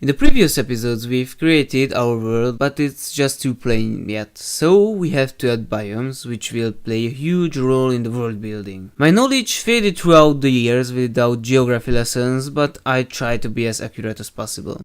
In the previous episodes we've created our world, but it's just too plain yet, so we have to add biomes, which will play a huge role in the world building. My knowledge faded throughout the years without geography lessons, but I try to be as accurate as possible.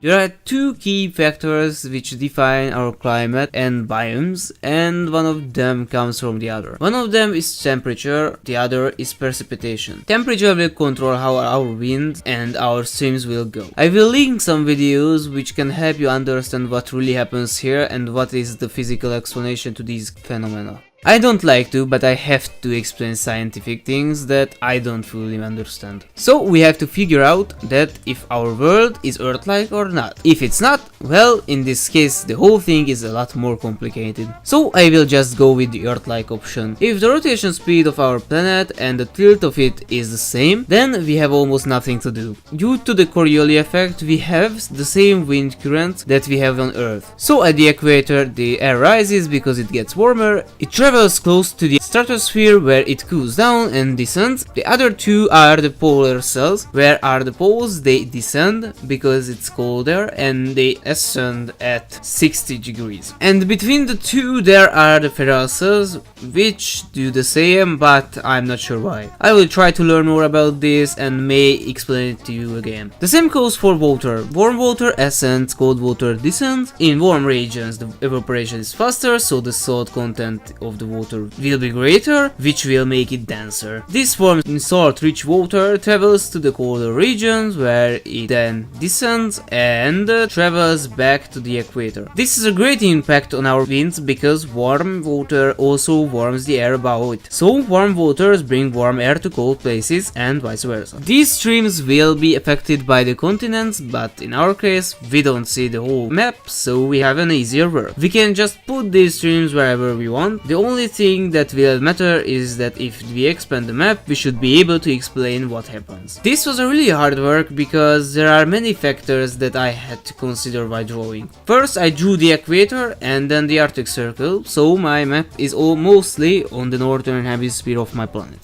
There are two key factors which define our climate and biomes, and one of them comes from the other. One of them is temperature, the other is precipitation. Temperature will control how our wind and our streams will go. I will link some videos which can help you understand what really happens here and what is the physical explanation to these phenomena. I don't like to, but I have to explain scientific things that I don't fully understand. So we have to figure out that if our world is Earth-like or not. If it's not, well, in this case the whole thing is a lot more complicated. So I will just go with the Earth-like option. If the rotation speed of our planet and the tilt of it is the same, then we have almost nothing to do. Due to the Coriolis effect, we have the same wind current that we have on Earth. So at the equator the air rises because it gets warmer, it travels close to the stratosphere where it cools down and descends. The other two are the polar cells. Where are the poles? They descend because it's colder and they ascend at 60 degrees. And between the two there are the feral cells which do the same, but I'm not sure why. I will try to learn more about this and may explain it to you again. The same goes for water. Warm water ascends, cold water descends. In warm regions the evaporation is faster, so the salt content of the water will be greater, which will make it denser. This warm salt-rich water travels to the colder regions where it then descends and travels back to the equator. This is a great impact on our winds because warm water also warms the air above it. So warm waters bring warm air to cold places and vice versa. These streams will be affected by the continents, but in our case we don't see the whole map, so we have an easier work. We can just put these streams wherever we want. The only thing that will matter is that if we expand the map, we should be able to explain what happens. This was a really hard work because there are many factors that I had to consider while drawing. First I drew the equator and then the Arctic Circle, so my map is mostly on the northern hemisphere of my planet.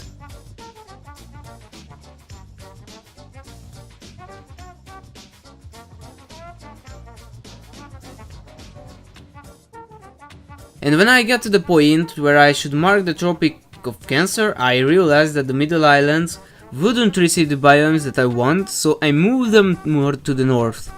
And when I got to the point where I should mark the Tropic of Cancer, I realized that the middle islands wouldn't receive the biomes that I want, so I moved them more to the north.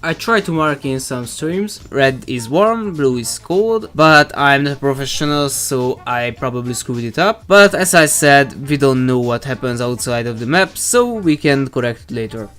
I try to mark in some streams. Red is warm, blue is cold, but I'm not a professional, so I probably screwed it up. But as I said, we don't know what happens outside of the map, so we can correct it later.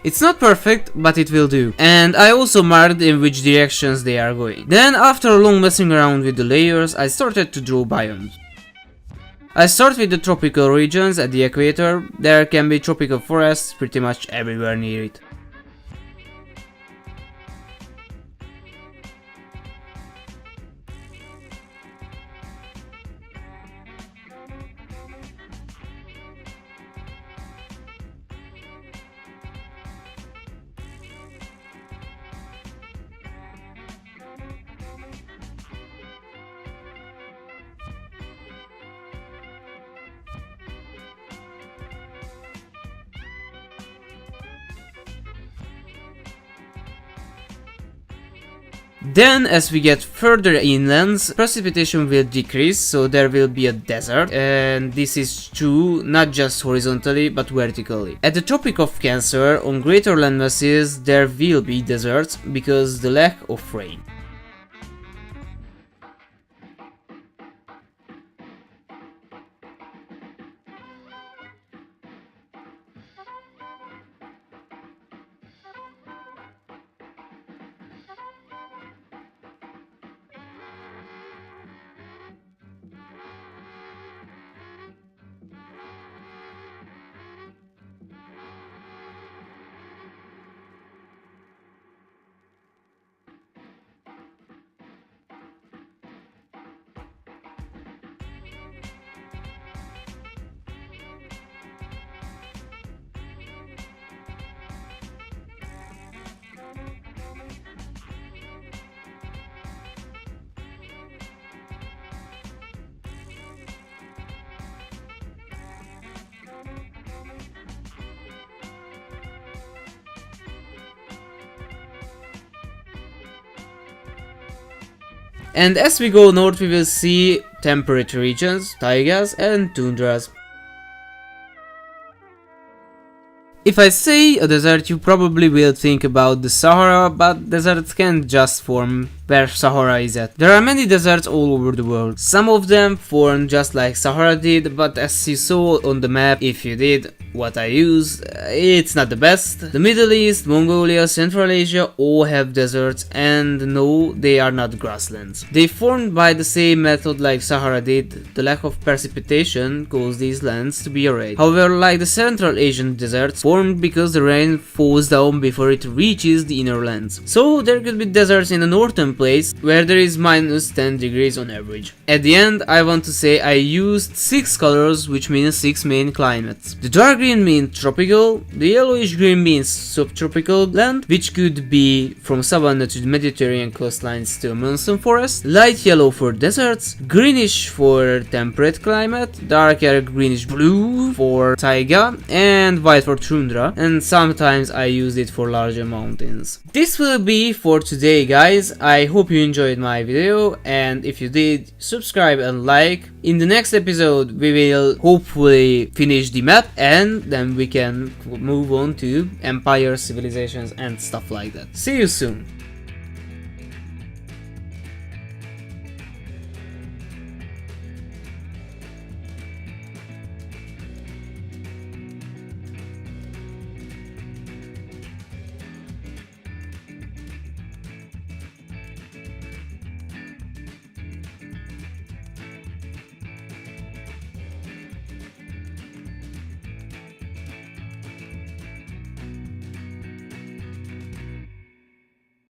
It's not perfect, but it will do. And I also marked in which directions they are going. Then after long messing around with the layers, I started to draw biomes. I start with the tropical regions at the equator. There can be tropical forests pretty much everywhere near it. Then, as we get further inland, precipitation will decrease, so there will be a desert, and this is true not just horizontally but vertically. At the Tropic of Cancer, on greater landmasses, there will be deserts because the lack of rain. And as we go north, we will see temperate regions, taigas and tundras. If I say a desert, you probably will think about the Sahara, but deserts can't just form where Sahara is at. There are many deserts all over the world. Some of them form just like Sahara did, but as you saw on the map, if you did what I use, it's not the best. The Middle East, Mongolia, Central Asia all have deserts, and no, they are not grasslands. They formed by the same method like Sahara did. The lack of precipitation caused these lands to be arid. However, like the Central Asian deserts, formed because the rain falls down before it reaches the inner lands. So there could be deserts in the northern place where there is minus 10 degrees on average. At the end, I want to say I used 6 colors, which means 6 main climates. The dark green means tropical, the yellowish green means subtropical land, which could be from savanna to the Mediterranean coastlines to a monsoon forest, light yellow for deserts, greenish for temperate climate, darker greenish blue for taiga, and white for tundra, and sometimes I use it for larger mountains. This will be for today, guys. I hope you enjoyed my video, and if you did, subscribe and like. In the next episode we will hopefully finish the map, and then we can move on to empire, civilizations and stuff like that. See you soon.